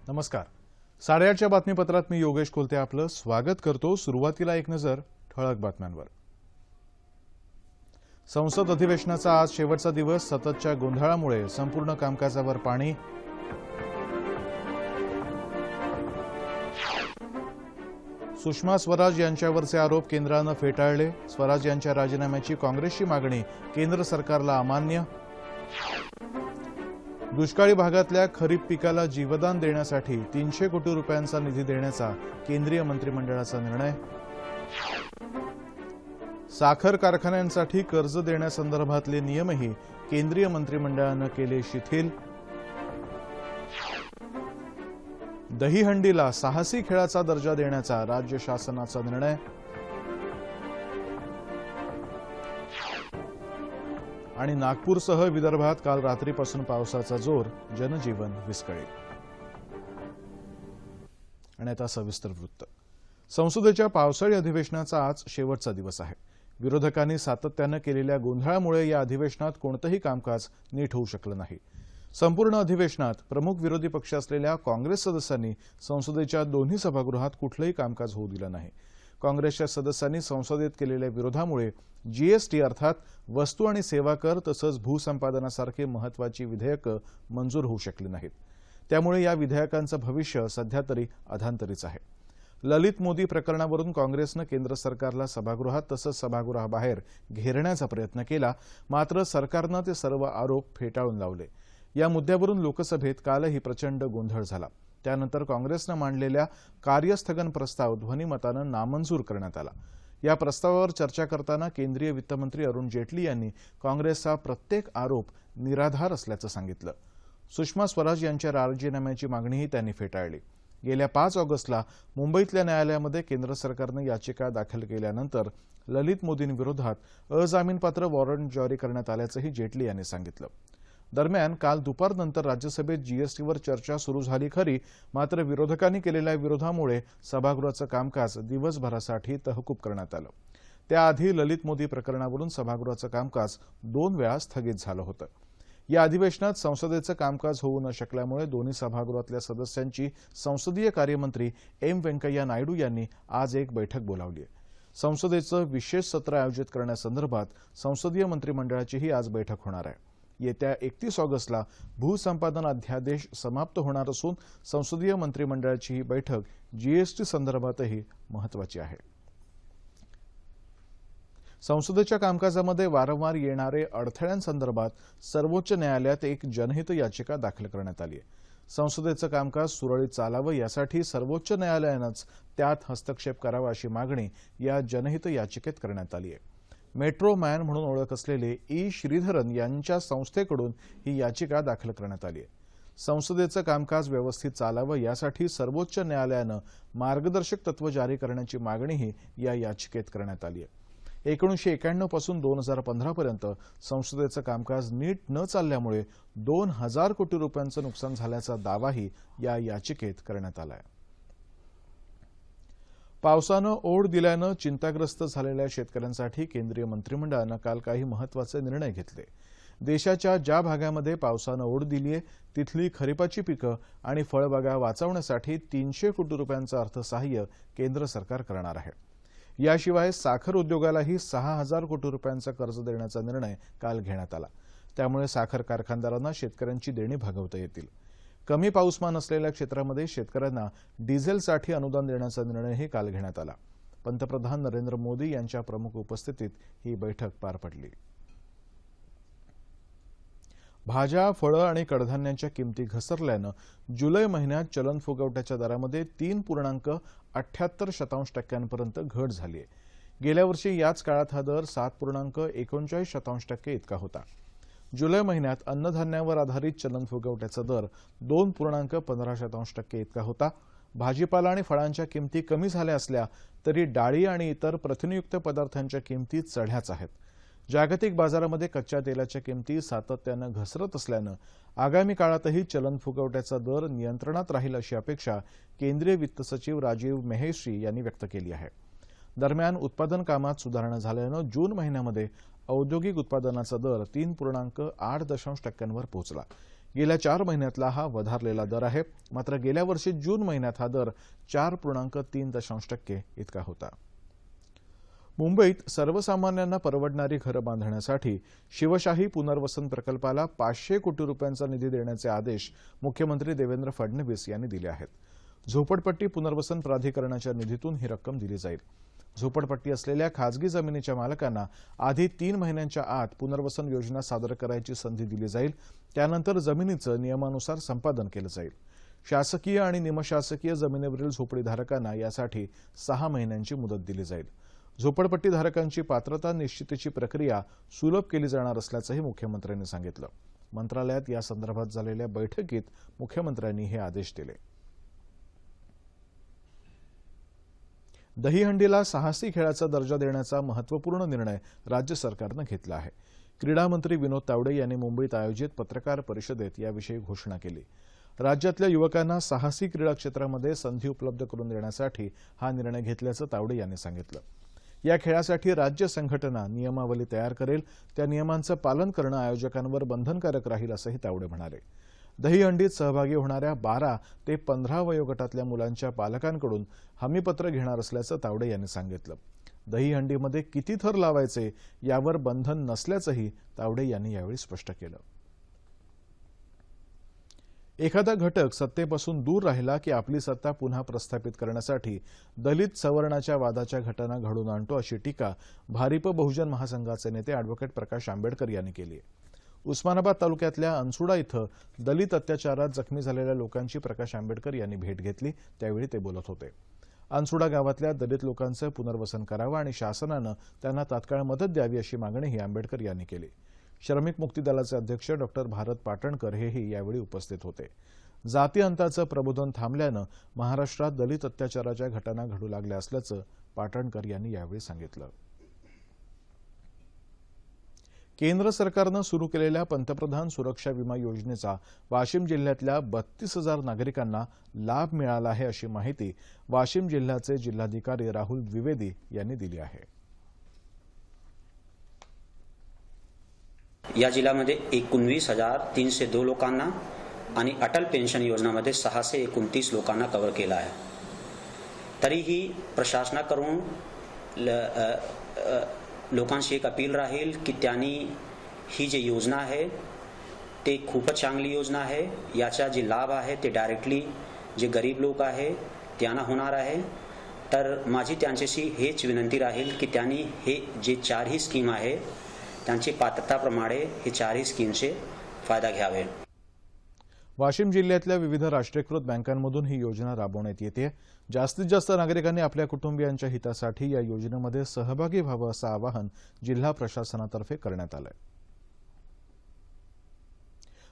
नमस्कार. 8:30च्या बातमीपत्रात मी योगेश कोलते आपलं स्वागत करतो. सुरुवातीला एक नजर ठळक बातम्यांवर. संसद अधिवेशनाचा आज शेवटचा दिवस. सततच्या गोंधळामुळे संपूर्ण कामकाजावर पाणी. सुषमा स्वराज यांच्यावरचे आरोप केंद्रानं फेटाळले. स्वराज यांच्या राजीनाम्याची काँग्रेसची मागणी केंद्र सरकारला अमान्य. दुष्काळी भागातल्या खरीप पिकाला जीवदान देण्यासाठी 300 कोटी रुपयांचा निधी देण्याचा केंद्रीय मंत्रिमंडळाचा निर्णय. साखर कारखान्यांसाठी कर्ज देण्यासंदर्भातले नियमही केंद्रीय मंत्रिमंडळानं केले शिथिल. दहीहंडीला साहसी खेळाचा दर्जा देण्याचा राज्य शासनाचा निर्णय. आणि नागपूरसह विदर्भात काल रात्रीपासून पावसाचा जोर. जनजीवन विस्कळीत. आणि आता सविस्तर वृत्त. संसदेच्या पावसाळी अधिवेशनाचा आज शेवटचा दिवस आहे. विरोधकांनी सातत्यानं केलेल्या गोंधळामुळे या अधिवेशनात कोणतंही कामकाज नीट होऊ शकलं नाही. संपूर्ण अधिवेशनात प्रमुख विरोधी पक्ष असलेल्या काँग्रेस सदस्यांनी संसदेच्या दोन्ही सभागृहात कुठलंही कामकाज होऊ दिलं नाही. काँग्रेसच्या सदस्यांनी संसदेत केलेल्या विरोधामुळे जीएसटी अर्थात वस्तू आणि सेवा कर तसंच भूसंपादनासारखी महत्त्वाची विधेयकं मंजूर होऊ शकली नाहीत. त्यामुळे या विधेयकांचं भविष्य सध्या तरी अधांतरीच आहे. ललित मोदी प्रकरणावरून काँग्रेसनं केंद्र सरकारला सभागृहात तसंच सभागृहाबाहेर घेरण्याचा प्रयत्न केला. मात्र सरकारनं ते सर्व आरोप फेटाळून लावले. या मुद्द्यावरून लोकसभेत कालही प्रचंड गोंधळ झाला. त्यानंतर काँग्रेसनं मांडलेल्या कार्यस्थगन प्रस्ताव ध्वनिमतानं नामंजूर करण्यात आला. या प्रस्तावावर चर्चा करताना केंद्रीय वित्तमंत्री अरुण जेटली यांनी काँग्रेसचा प्रत्येक आरोप निराधार असल्याचं सांगितलं. सुषमा स्वराज यांच्या राजीनाम्याची मागणीही त्यांनी फेटाळली. गेल्या 5 ऑगस्टला मुंबईतल्या न्यायालयामध्ये केंद्र सरकारनं याचिका दाखल केल्यानंतर ललित मोदींविरोधात अजामीनपात्र वॉरंट जारी करण्यात आल्याचंही जेटली यांनी सांगितलं. दरम्यान काल दुपारनंतर राज्यसभेत जीएसटीवर चर्चा सुरू झाली खरी, मात्र विरोधकांनी केलेल्या विरोधामुळे सभागृहाचं कामकाज दिवसभरासाठी तहकूब करण्यात आलं. त्याआधी ललित मोदी प्रकरणावरून सभागृहाचं कामकाज 2 वेळा स्थगित झालं होतं. या अधिवेशनात संसदेचं कामकाज होऊ न शकल्यामुळे दोन्ही सभागृहातल्या सदस्यांची संसदीय कार्यमंत्री एम व्यंकय्या नायडू यांनी आज एक बैठक बोलावली आहे. संसदेचं विशेष सत्र आयोजित करण्यासंदर्भात संसदीय मंत्रिमंडळाचीही आज बैठक होणार आहे. येत्या 31 ऑगस्टला भूसंपादन अध्यादेश समाप्त होणार असून संसदीय मंत्रिमंडळाची ही बैठक जीएसटी संदर्भातही महत्त्वाची आहे. संसदेच्या कामकाजामध्ये वारंवार येणारे अडथळ्यांसंदर्भात सर्वोच्च न्यायालयात एक जनहित याचिका दाखल करण्यात आली आहे. संसदेचं कामकाज सुरळीत चालावं यासाठी सर्वोच्च न्यायालयानंच त्यात हस्तक्षेप करावा अशी मागणी या जनहित याचिकेत करण्यात आली आहे. मेट्रो मॅन म्हणून ओळख असलेले ई श्रीधरन यांच्या संस्थेकडून ही याचिका दाखल करण्यात आली आहे. संसदेचं कामकाज व्यवस्थित चालावं यासाठी सर्वोच्च न्यायालयानं मार्गदर्शक तत्व जारी करण्याची मागणीही या याचिकेत करण्यात आली आहे. 1991 पासून 2015 पर्यंत संसदेचं कामकाज नीट न चालल्यामुळे 2000 कोटी रुपयांचं नुकसान झाल्याचा दावाही या याचिकेत करण्यात आला आहे. पावसानं ओढ दिल्यानं चिंताग्रस्त झालेल्या शेतकऱ्यांसाठी केंद्रीय मंत्रिमंडळानं काल काही महत्त्वाचे निर्णय घेतले. देशाच्या ज्या भागामध्ये पावसानं ओढ दिली आहे तिथली खरीपाची पिकं आणि फळबागा वाचवण्यासाठी 300 कोटी रुपयांचं अर्थसहाय्य केंद्र सरकार करणार आहे. याशिवाय साखर उद्योगालाही 6000 कोटी रुपयांचं कर्ज देण्याचा निर्णय काल घेण्यात आला. त्यामुळे साखर कारखानदारांना शेतकऱ्यांची देणी भागवता येतील. कमी पाऊसमान असलेल्या क्षेत्रामध्ये शेतकऱ्यांना डिझेलसाठी अनुदान देण्याचा निर्णयही काल घेण्यात आला. पंतप्रधान नरेंद्र मोदी यांच्या प्रमुख उपस्थितीत ही बैठक पार पडली. भाज्या, फळं आणि कडधान्यांच्या किमती घसरल्यानं जुलै महिन्यात चलन फुगवट्याच्या दरामध्ये 3.78% घट झाली आहे. गेल्या वर्षी याच काळात हा दर 7.39% इतका होता. जुलै महिन्यात अन्नधान्यावर आधारित चलन फुगवट्याचा दर 2.15% इतका होता. भाजीपाला आणि फळांच्या किमती कमी झाल्या असल्या तरी डाळी आणि इतर प्रथिनयुक्त पदार्थांच्या किमती चढ्याच आहेत. जागतिक बाजारामध्ये कच्च्या तेलाच्या किमती सातत्यानं घसरत असल्यानं आगामी काळातही चलन फुगवट्याचा दर नियंत्रणात राहील अशी अपेक्षा केंद्रीय वित्त सचिव राजीव मेहश्री यांनी व्यक्त केली आहे. दरम्यान उत्पादन कामात सुधारणा झाल्यानं जून महिन्यामध्ये औद्योगिक उत्पादनाचा दर 3.8% वर पोहोचला. गेल्या 4 महिन्यातला हा वधारलेला दर आहे. मात्र गेल्या वर्षी जून महिन्यात हा दर 4.3% इतका होता. मुंबईत सर्वसामान्यांना परवडणारी घरं बांधण्यासाठी शिवशाही पुनर्वसन प्रकल्पाला 500 कोटी रुपयांचा निधी देण्याचे आदेश मुख्यमंत्री देवेंद्र फडणवीस यांनी दिले आहेत. झोपडपट्टी पुनर्वसन प्राधिकरणाच्या निधीतून ही रक्कम दिली जाईल. झोपडपट्टी असलेल्या खाजगी जमिनीच्या मालकांना आधी 3 महिन्यांच्या आत पुनर्वसन योजना सादर करायची संधी दिली जाईल. त्यानंतर जमिनीचं नियमानुसार संपादन केलं जाईल. शासकीय आणि निमशासकीय जमिनीवरील झोपडीधारकांना यासाठी 6 महिन्यांची मुदत दिली जाईल. झोपडपट्टीधारकांची पात्रता निश्चितीची प्रक्रिया सुलभ केली जाणार असल्याचंही मुख्यमंत्र्यांनी सांगितलं. मंत्रालयात यासंदर्भात झालेल्या बैठकीत मुख्यमंत्र्यांनी हे आदेश दिले. दहीहंडीला साहसी खेळाचा दर्जा देण्याचा महत्त्वपूर्ण निर्णय राज्य सरकारनं घेतला आहे. क्रीडा मंत्री विनोद तावडे यांनी मुंबईत आयोजित पत्रकार परिषदेत याविषयी घोषणा केली. राज्यातल्या युवकांना साहसी क्रीडा क्षेत्रामध्ये संधी उपलब्ध करून देण्यासाठी हा निर्णय घेतल्याचं तावडे यांनी सांगितलं. या खेळासाठी राज्य संघटना नियमावली तयार करेल. त्या नियमांचं पालन करणं आयोजकांवर बंधनकारक राहील असंही तावडे म्हणाले. दहीहंडीत सहभागी होणाऱ्या 12 ते 15 वयोगटातल्या मुलांच्या पालकांकडून हमीपत्र घेणार असल्याचं तावडे यांनी सांगितलं. दहीहंडीमध्ये किती थर लावायचे यावर बंधन नसल्याचंही तावडे यांनी यावेळी स्पष्ट केलं. एखादा घटक सत्तेपासून दूर राहिला की आपली सत्ता पुन्हा प्रस्थापित करण्यासाठी दलित सवर्णाच्या वादाच्या घटना घडून आणतो अशी टीका भारिप बहुजन महासंघाचे नेते अॅडव्होकेट प्रकाश आंबेडकर यांनी केली आहे. उस्मानाबाद तालुक्यातल्या अनसुडा इथं दलित अत्याचारात जखमी झालेल्या लोकांची प्रकाश आंबेडकर यांनी भेट घेतली. त्यावेळी ते बोलत होते. अनसुडा गावातल्या दलित लोकांचं पुनर्वसन करावं आणि शासनानं त्यांना तात्काळ मदत द्यावी अशी मागणीही आंबेडकर यांनी केली. श्रमिक मुक्ती दलाचे अध्यक्ष डॉक्टर भारत पाटणकर हेही यावेळी उपस्थित होते. जाती अंताचं प्रबोधन थांबल्यानं महाराष्ट्रात दलित अत्याचाराच्या घटना घडू लागल्या असल्याचं पाटणकर यांनी यावेळी सांगितलं. केंद्र सरकारनं सुरू केलेल्या पंतप्रधान सुरक्षा विमा योजनेचा वाशिम जिल्ह्यातल्या 32,000 नागरिकांना लाभ मिळाला आहे अशी माहिती वाशिम जिल्ह्याचे जिल्हाधिकारी राहुल द्विवेदी यांनी दिली आहे. या जिल्ह्यामध्ये 19,302 लोकांना आणि अटल पेन्शन योजनामध्ये 629 लोकांना कव्हर केला आहे. तरीही प्रशासनाकडून लोकांशी एक अपील राहील की त्यांनी ही जी योजना आहे ते खूपच चांगली योजना आहे. याचा जे लाभ आहे ते डायरेक्टली जे गरीब लोक आहे त्यांना होणार आहे. तर माझी त्यांच्याशी हेच विनंती राहील की त्यांनी हे जे 4ही स्कीम आहे त्यांची पात्रताप्रमाणे हे 4ही स्कीमचे फायदा घ्यावे. वाशिम जिल्ह्यातल्या विविध राष्ट्रीयकृत बँकांमधून ही योजना राबवण्यात येते. जास्तीत जास्त नागरिकांनी आपल्या कुटुंबियांच्या हितासाठी या योजनेमध्ये सहभागी व्हावं असं आवाहन जिल्हा प्रशासनातर्फे करण्यात आलंय.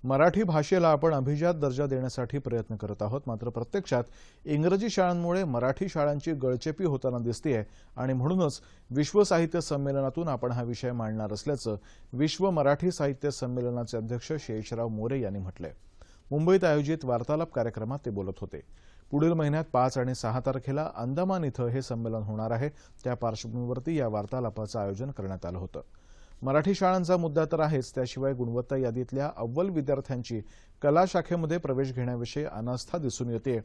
मराठी भाषेला आपण अभिजात दर्जा देण्यासाठी प्रयत्न करत आहोत. मात्र प्रत्यक्षात इंग्रजी शाळांमुळे मराठी शाळांची गळचेपी होताना दिसतेय आणि म्हणूनच विश्व साहित्य संमेलनातून आपण हा विषय मांडणार असल्याचं विश्व मराठी साहित्य संमेलनाचे अध्यक्ष शेषराव मोरे यांनी म्हटलंय. मुंबईत आयोजित वार्तालाप कार्यक्रमात ते बोलत होते. पुढील महिन्यात 5 आणि 6 तारखेला अंदमान इथं हे संमेलन होणार आहे. त्या पार्श्वभूमीवरती या वार्तालापाचं आयोजन करण्यात आलं होतं. मराठी शाळांचा मुद्दा तर आहेच, त्याशिवाय गुणवत्ता यादीतल्या अव्वल विद्यार्थ्यांची कला शाखेमध्ये प्रवेश घेण्याविषयी अनास्था दिसून येते.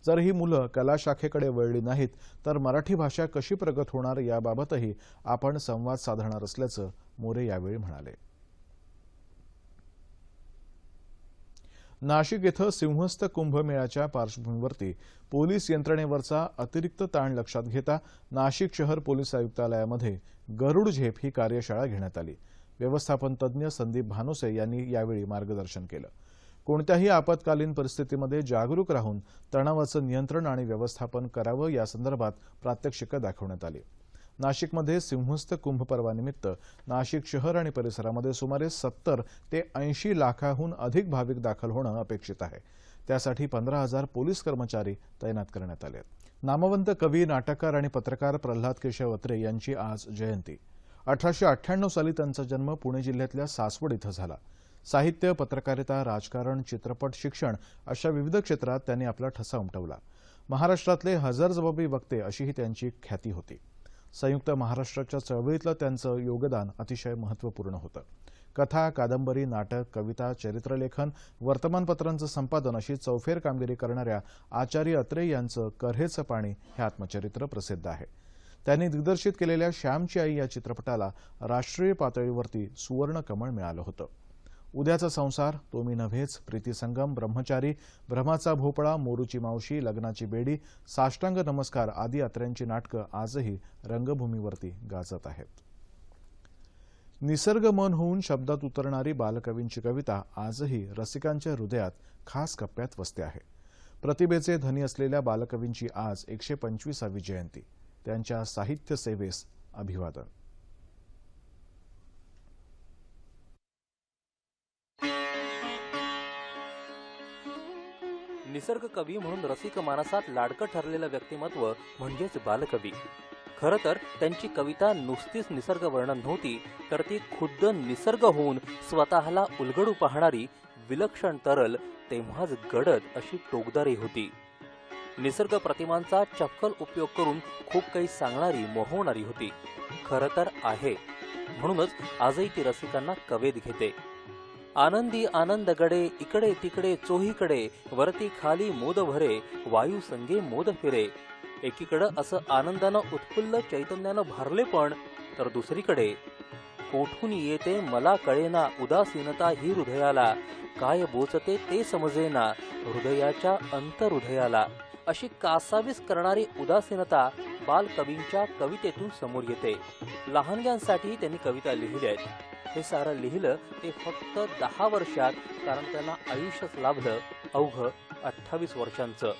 जर ही मुलं कला शाखेकडे वळली नाहीत तर मराठी भाषा कशी प्रगत होणार याबाबतही आपण संवाद साधणार असल्याचं मोरे यावेळी म्हणाले. नाशिक इथं सिंहस्थ कुंभमेळ्याच्या पार्श्वभूमीवरती पोलीस यंत्रणेवरचा अतिरिक्त ताण लक्षात घेता नाशिक शहर पोलीस आयुक्तालयामध्ये गरुड झेप ही कार्यशाळा घेण्यात आली. व्यवस्थापन तज्ज्ञ संदीप भानुसे यांनी यावेळी मार्गदर्शन केलं. कोणत्याही आपत्कालीन परिस्थितीमध्ये जागरूक राहून तणावाचं नियंत्रण आणि व्यवस्थापन करावं यासंदर्भात प्रात्यक्षिकं दाखवण्यात आली. नाशिकमध्ये सिंहस्थ कुंभ पर्वानिमित्त नाशिक शहर आणि परिसरामध्ये सुमारे 70 ते 80 लाखाहून अधिक भाविक दाखल होणं अपेक्षित आहे. त्यासाठी 15,000 पोलीस कर्मचारी तैनात करण्यात आले. नामवंत कवी, नाटककार आणि पत्रकार प्रल्हाद केशव अत्रे यांची आज जयंती. 1898 साली त्यांचा जन्म पुणे जिल्ह्यातल्या सासवड इथं झाला. साहित्य, पत्रकारिता, राजकारण, चित्रपट, शिक्षण अशा विविध क्षेत्रात त्यांनी आपला ठसा उमटवला. महाराष्ट्रातले हजरजबाबी वक्ते अशीही त्यांची ख्याती होती. संयुक्त महाराष्ट्राच्या चळवळीतलं त्यांचं योगदान अतिशय महत्त्वपूर्ण होतं. कथा, कादंबरी, नाटक, कविता, चरित्रलेखन, वर्तमानपत्रांचं संपादन अशी चौफेर कामगिरी करणाऱ्या आचार्य अत्रेय यांचं कऱ्हेचं पाणी हे आत्मचरित्र प्रसिद्ध आहे. त्यांनी दिग्दर्शित केलेल्या श्यामची आई या चित्रपटाला राष्ट्रीय पातळीवरती सुवर्ण कमळ मिळालं होतं. उद्याचा संसार, तो मी नव्हेच, प्रीतीसंगम, ब्रह्मचारी, भ्रमाचा भोपळा, मोरूची मावशी, लग्नाची बेडी, साष्टांग नमस्कार आदी अत्र्यांची नाटकं आजही रंगभूमीवरती गाजत आहेत. निसर्ग मन होऊन शब्दात उतरणारी बालकवींची कविता आजही रसिकांच्या हृदयात खास कप्प्यात वसते आहे. प्रतिभेचे धनी असलेल्या बालकवींची आज 125वी जयंती. त्यांच्या साहित्य सेवेस अभिवादन. निसर्ग कवी म्हणून रसिक मानसात लाडकं ठरलेलं व्यक्तिमत्व म्हणजेच बालकवी. खरं तर त्यांची कविता नुसतीच निसर्ग वर्णन नव्हती, तर ती खुद्द निसर्ग होऊन स्वतःला उलगडू पाहणारी, विलक्षण तरल, तेव्हाच गडद अशी टोकदारी होती. निसर्ग प्रतिमांचा चपखल उपयोग करून खूप काही सांगणारी, मोहवणारी होती. खरं तर आहे, म्हणूनच आजही ती रसिकांना कवेत घेते. आनंदी आनंद गडे, इकडे तिकडे चोहीकडे, वरती खाली मोद भरे, वायू संगे मोद फिरे. एकीकडं असं आनंदानं उत्फुल्ल चैतन्यानं भरले, पण तर दुसरीकडे कोठून येते मला कळेना उदासीनता ही हृदयाला, काय बोचते ते समजेना हृदयाच्या अंतर्हृदयाला. अशी कासावीस करणारी उदासीनता बालकवींच्या कवितेतून समोर येते. लहानग्यांसाठी त्यांनी कविता लिहिल्या आहेत. हे सारं लिहिलं ते फक्त 10 वर्षात, कारण त्यांना आयुष्यच लाभलं अवघं 28 वर्षांचं.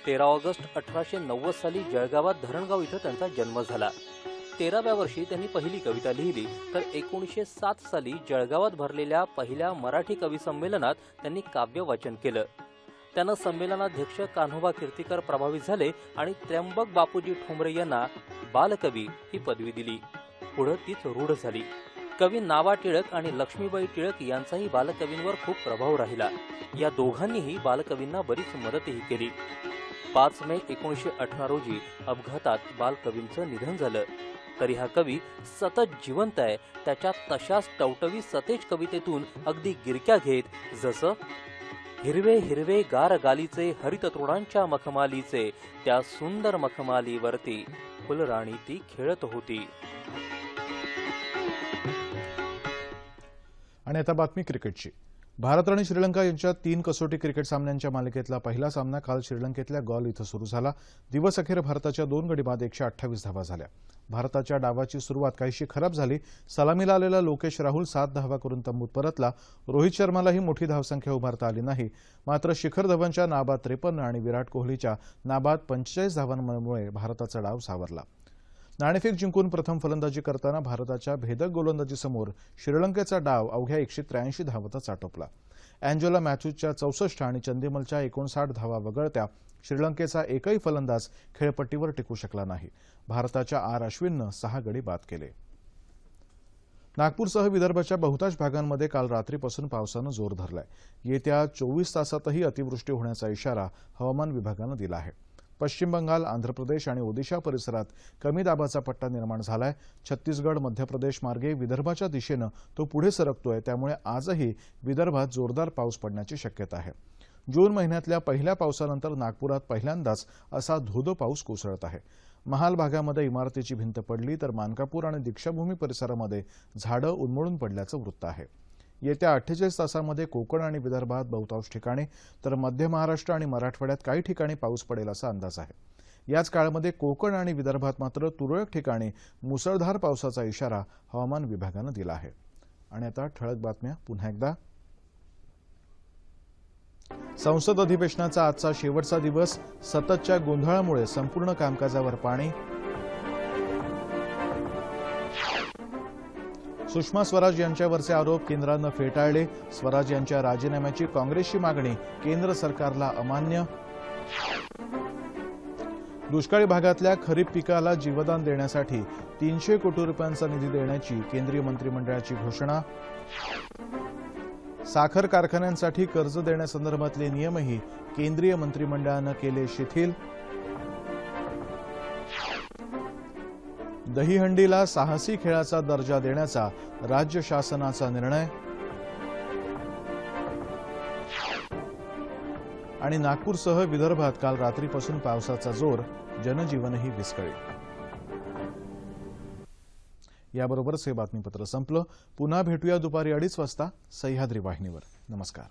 13 ऑगस्ट 1890 साली जळगावात धरणगाव इथं त्यांचा जन्म झाला. 13व्या वर्षी त्यांनी पहिली कविता लिहिली, तर 1907 साली जळगावात भरलेल्या पहिल्या मराठी कवी संमेलनात त्यांनी काव्य वाचन केलं. त्यानं संमेलनाध्यक्ष कान्होबा कीर्तीकर प्रभावित झाले आणि त्र्यंबक बापूजी ठोंबरे यांना बालकवी ही पदवी दिली. पुढं तीच रूढ झाली. कवी नावा टिळक आणि लक्ष्मीबाई टिळक यांचाही बालकवींवर खूप प्रभाव राहिला. या दोघांनीही बालकवींना बरीच मदतही केली. 5 मे 1918 रोजी अपघातात बालकवींचं निधन झालं. तरी हा कवी सतत जिवंत आहे. त्याच्या तशाच टवटवी सतेज कवितेतून अगदी गिरक्या घेत, जसं हिरवे हिरवे गार गालीचे हरित तृणांच्या मखमालीचे, त्या सुंदर मखमालीवरती फुलराणी ती खेळत होती. आणि आता बातमी क्रिकेटची. भारत आणि श्रीलंका यांच्या 3 कसोटी क्रिकेट सामन्यांच्या मालिकेतला पहिला सामना काल श्रीलंकेतल्या गॉल इथं सुरू झाला. दिवस अखेर भारताच्या 2 गडी बाद 128 धावा झाल्या. भारताच्या डावाची सुरुवात काहीशी खराब झाली. सलामीला आलेला लोकेश राहुल 7 धावा करून तंबूत परतला. रोहित शर्मालाही मोठी धावसंख्या उभारता आली नाही. मात्र शिखर धवनच्या नाबाद 53 आणि विराट कोहलीच्या नाबाद 45 धावांमुळे भारताचा डाव सावरला. नाणेफेक जिंकून प्रथम फलंदाजी करताना भारताच्या भेदक गोलंदाजीसमोर श्रीलंकेचा डाव अवघ्या 183 धावांतच आटोपला. अँजेला मॅथ्यूजच्या 64 आणि चंदिमलच्या 59 धावा वगळत्या श्रीलंकेचा एकही फलंदाज खेळपट्टीवर टिकू शकला नाही. भारताच्या आर अश्विननं 6 गडी बाद केले. नागपूरसह विदर्भाच्या बहुतांश भागांमध्ये काल रात्रीपासून पावसानं जोर धरलाय. येत्या 24 तासातही अतिवृष्टी होण्याचा इशारा हवामान विभागानं दिला आहे. पश्चिम बंगाल, आंध्र प्रदेश आणि ओदिशा परिसरात कमी दाबाचा पट्टा निर्माण झालाय. छत्तीसगड, मध्य प्रदेश मार्गे विदर्भाच्या दिशेनं तो पुढे सरकतोय. त्यामुळे आजही विदर्भात जोरदार पाऊस पडण्याची शक्यता आहे. जून महिन्यातल्या पहिल्या पावसानंतर नागपुरात पहिल्यांदाच असा धोधो पाऊस कोसळत आहे. महाल भागामध्ये इमारतीची भिंत पडली, तर मानकापूर आणि दीक्षाभूमी परिसरामध्ये झाडं उन्मळून पडल्याचं वृत्त आहे. येत्या 48 तासांमध्ये कोकण आणि विदर्भात बहुतांश ठिकाणी, तर मध्य महाराष्ट्र आणि मराठवाड्यात काही ठिकाणी पाऊस पडेल असा अंदाज आहे. याच काळामध्ये कोकण आणि विदर्भात मात्र तुरळक ठिकाणी मुसळधार पावसाचा इशारा हवामान विभागानं दिला आहे. आणि आता ठळक बातम्या पुन्हा एकदा. संसद अधिवेशनाचा आजचा शेवटचा दिवस. सततच्या गोंधळामुळे संपूर्ण कामकाजावर पाणी. सुषमा स्वराज यांच्यावरचे आरोप केंद्रानं फेटाळले. स्वराज यांच्या राजीनाम्याची काँग्रेसची मागणी केंद्र सरकारला अमान्य. दुष्काळी भागातल्या खरीप पिकाला जीवदान देण्यासाठी 300 कोटी रुपयांचा निधी देण्याची केंद्रीय मंत्रिमंडळाची घोषणा. साखर कारखान्यांसाठी कर्ज देण्यासंदर्भातले नियमही केंद्रीय मंत्रिमंडळानं केले शिथिल. दहीहंडीला साहसी खेळाचा दर्जा देण्याचा राज्य शासनाचा निर्णय. आणि नागपूरसह विदर्भात काल रात्रीपासून पावसाचा जोर, जनजीवनही विस्कळीत. याबरोबरच हे बातमीपत्र संपलं. पुन्हा भेटूया दुपारी 2:30 वाजता सह्याद्री वाहिनीवर. नमस्कार.